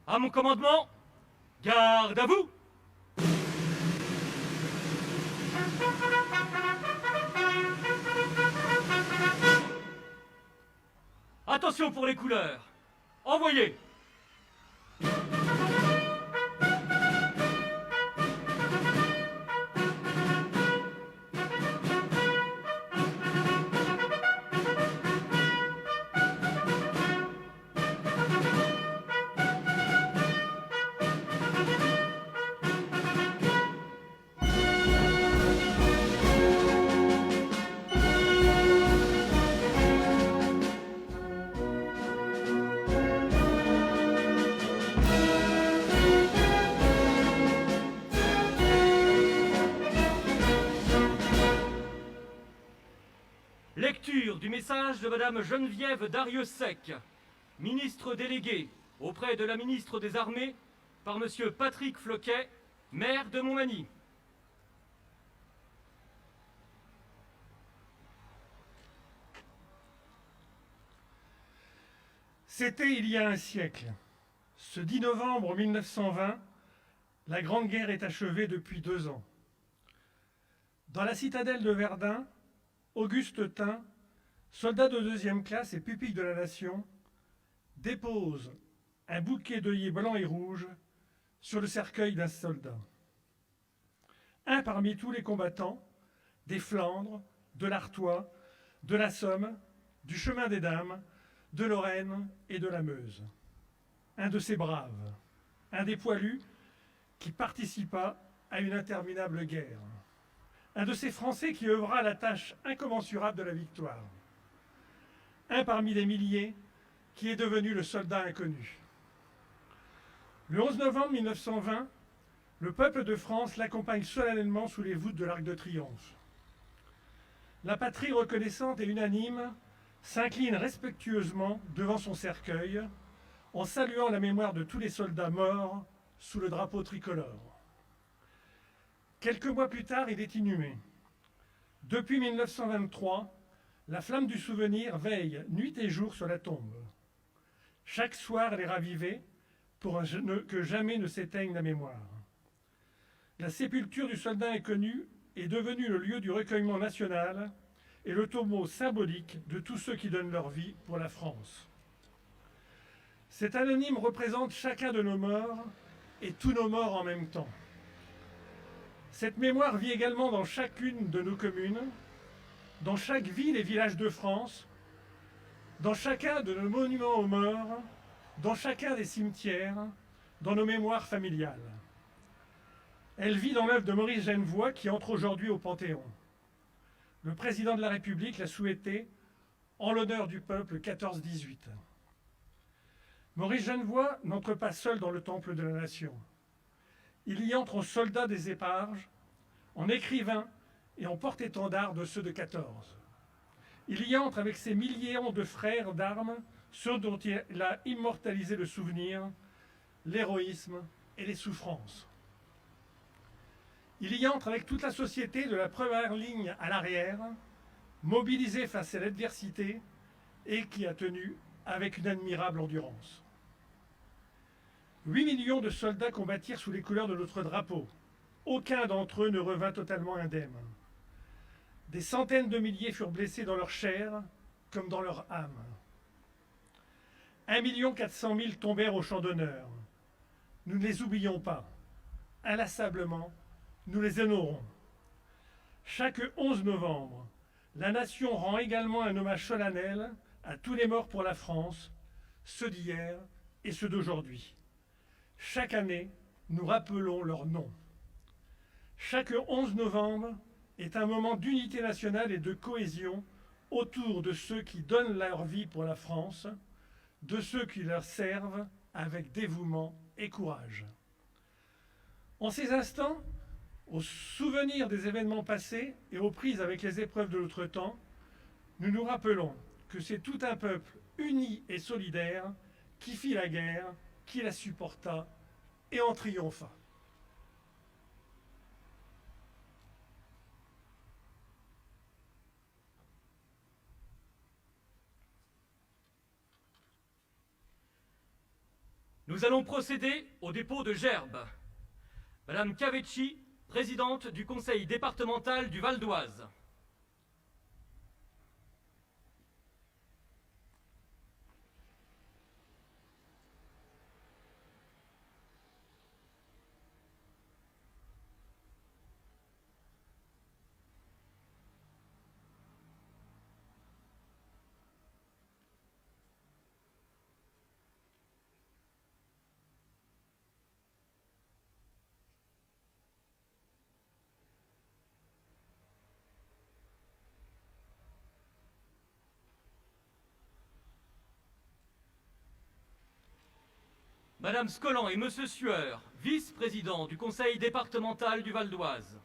À mon commandement, garde à vous! Attention pour les couleurs. Envoyez! Lecture du message de Madame Geneviève Darieussecq, ministre déléguée auprès de la ministre des Armées, par Monsieur Patrick Floquet, maire de Montmagny. C'était il y a un siècle. Ce 10 novembre 1920, la Grande Guerre est achevée depuis 2 ans. Dans la citadelle de Verdun, Auguste Tin, soldat de 2e classe et pupille de la nation, dépose un bouquet d'œillets blancs et rouges sur le cercueil d'un soldat. Un parmi tous les combattants des Flandres, de l'Artois, de la Somme, du Chemin des Dames, de Lorraine et de la Meuse. Un de ces braves, un des poilus qui participa à une interminable guerre. Un de ces Français qui œuvra à la tâche incommensurable de la victoire. Un parmi les milliers qui est devenu le soldat inconnu. Le 11 novembre 1920, le peuple de France l'accompagne solennellement sous les voûtes de l'Arc de Triomphe. La patrie reconnaissante et unanime s'incline respectueusement devant son cercueil en saluant la mémoire de tous les soldats morts sous le drapeau tricolore. Quelques mois plus tard, il est inhumé. Depuis 1923, la flamme du souvenir veille nuit et jour sur la tombe. Chaque soir, elle est ravivée pour que jamais ne s'éteigne la mémoire. La sépulture du soldat inconnu est devenue le lieu du recueillement national et le tombeau symbolique de tous ceux qui donnent leur vie pour la France. Cet anonyme représente chacun de nos morts et tous nos morts en même temps. Cette mémoire vit également dans chacune de nos communes, dans chaque ville et village de France, dans chacun de nos monuments aux morts, dans chacun des cimetières, dans nos mémoires familiales. Elle vit dans l'œuvre de Maurice Genevoix qui entre aujourd'hui au Panthéon. Le président de la République l'a souhaité en l'honneur du peuple 14-18. Maurice Genevoix n'entre pas seul dans le temple de la nation. Il y entre en soldat des éparges, en écrivain et en porte-étendard de ceux de 14. Il y entre avec ses millions de frères d'armes, ceux dont il a immortalisé le souvenir, l'héroïsme et les souffrances. Il y entre avec toute la société de la première ligne à l'arrière, mobilisée face à l'adversité et qui a tenu avec une admirable endurance. 8 millions de soldats combattirent sous les couleurs de notre drapeau. Aucun d'entre eux ne revint totalement indemne. Des centaines de milliers furent blessés dans leur chair comme dans leur âme. 1 400 000 tombèrent au champ d'honneur. Nous ne les oublions pas. Inlassablement, nous les honorons. Chaque 11 novembre, la nation rend également un hommage solennel à tous les morts pour la France, ceux d'hier et ceux d'aujourd'hui. Chaque année, nous rappelons leurs noms. Chaque 11 novembre est un moment d'unité nationale et de cohésion autour de ceux qui donnent leur vie pour la France, de ceux qui leur servent avec dévouement et courage. En ces instants, au souvenir des événements passés et aux prises avec les épreuves de notre temps, nous nous rappelons que c'est tout un peuple uni et solidaire qui fit la guerre, qui la supporta et en triompha. Nous allons procéder au dépôt de gerbes. Madame Cavecci, présidente du conseil départemental du Val d'Oise. Madame Scollan et Monsieur Sueur, vice-président du conseil départemental du Val d'Oise.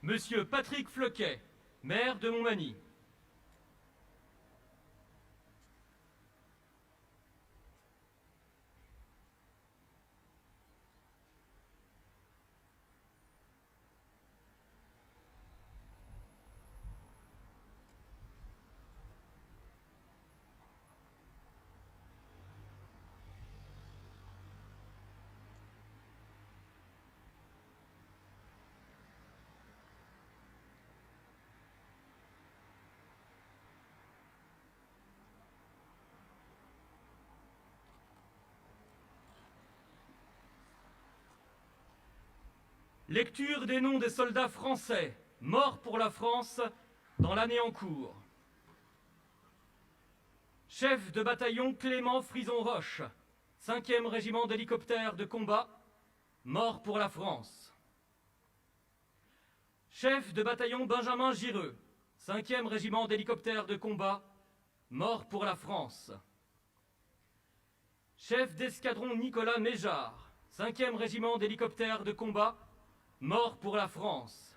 Monsieur Patrick Floquet, maire de Montmagny. Lecture des noms des soldats français morts pour la France dans l'année en cours. Chef de bataillon Clément Frison-Roche, 5e régiment d'hélicoptères de combat, mort pour la France. Chef de bataillon Benjamin Gireux, 5e régiment d'hélicoptères de combat, mort pour la France. Chef d'escadron Nicolas Méjard, 5e régiment d'hélicoptères de combat, mort pour la France.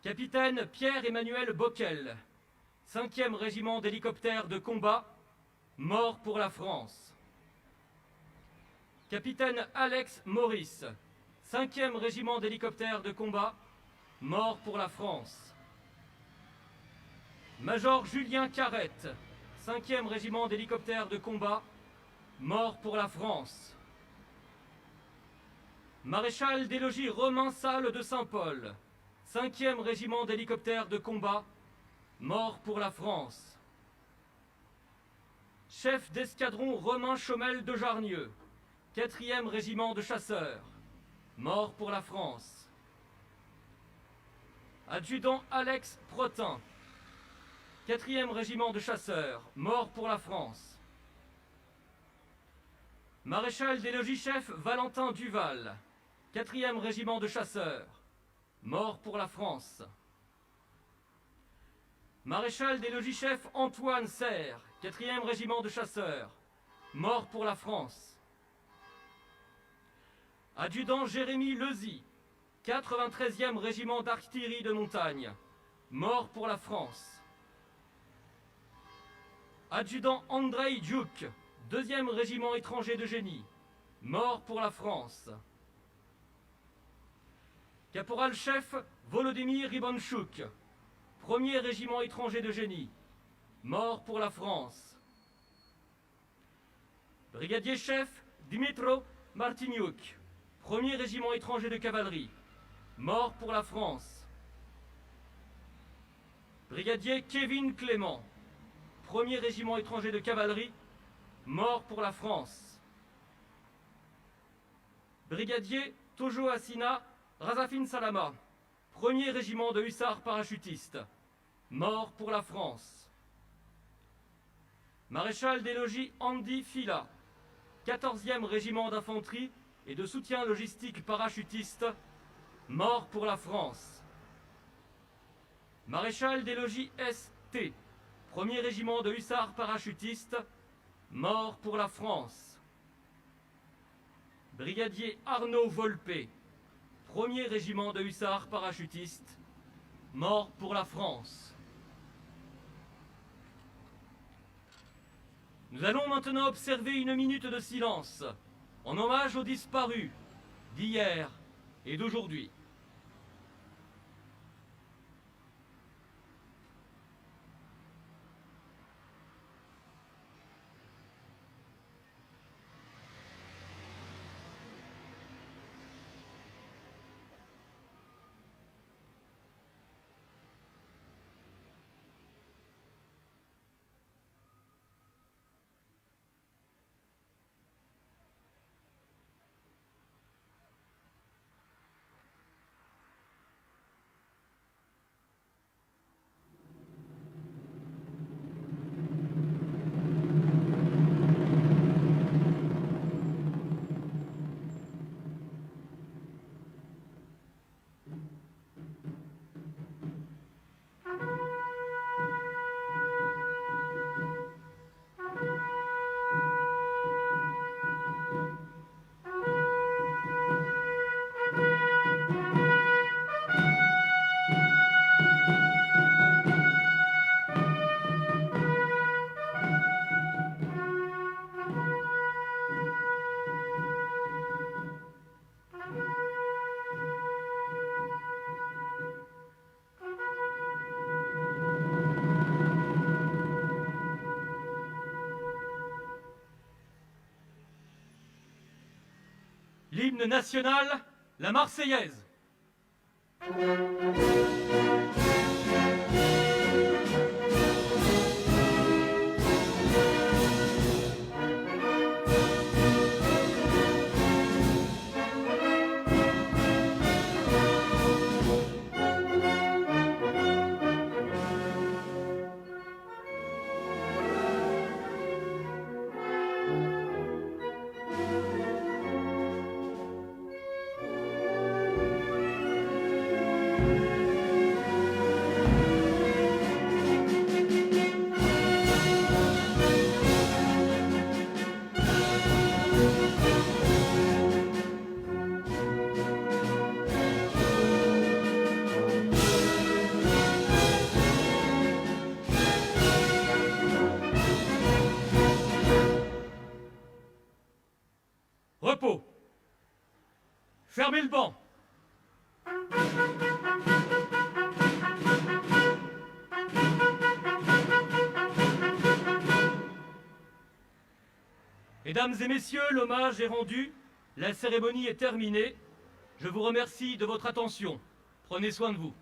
Capitaine Pierre-Emmanuel Bockel, 5e régiment d'hélicoptères de combat, mort pour la France. Capitaine Alex Maurice, 5e régiment d'hélicoptères de combat, mort pour la France. Major Julien Carrette, 5e régiment d'hélicoptères de combat, mort pour la France. Maréchal des logis Romain Salle de Saint-Paul, 5e régiment d'hélicoptères de combat, mort pour la France. Chef d'escadron Romain Chaumel de Jarnieux, 4e régiment de chasseurs, mort pour la France. Adjudant Alex Protin, 4e régiment de chasseurs, mort pour la France. Maréchal des logis-chefs Valentin Duval, 4e régiment de chasseurs, mort pour la France. Maréchal des logis-chefs Antoine Serre, 4e régiment de chasseurs, mort pour la France. Adjudant Jérémy Lezy, 93e régiment d'artillerie de montagne, mort pour la France. Adjudant Andrei Djouk, 2e régiment étranger de génie, mort pour la France. Caporal-chef Volodymyr Ribonchouk, 1er régiment étranger de génie, mort pour la France. Brigadier-chef Dimitro Martiniuk, 1er régiment étranger de cavalerie, mort pour la France. Brigadier Kevin Clément, 1er régiment étranger de cavalerie, mort pour la France. Brigadier Tojo Asina Razafin Salama, 1er régiment de hussards parachutistes, mort pour la France. Maréchal des logis Andy Fila, 14e régiment d'infanterie et de soutien logistique parachutiste, mort pour la France. Maréchal des logis ST, 1er régiment de hussards parachutistes, mort pour la France. Brigadier Arnaud Volpé, 1er régiment de hussards parachutistes, mort pour la France. Nous allons maintenant observer une minute de silence en hommage aux disparus d'hier et d'aujourd'hui. L'hymne national, la Marseillaise. Repos. Fermez le banc. Mesdames et messieurs, l'hommage est rendu. La cérémonie est terminée. Je vous remercie de votre attention. Prenez soin de vous.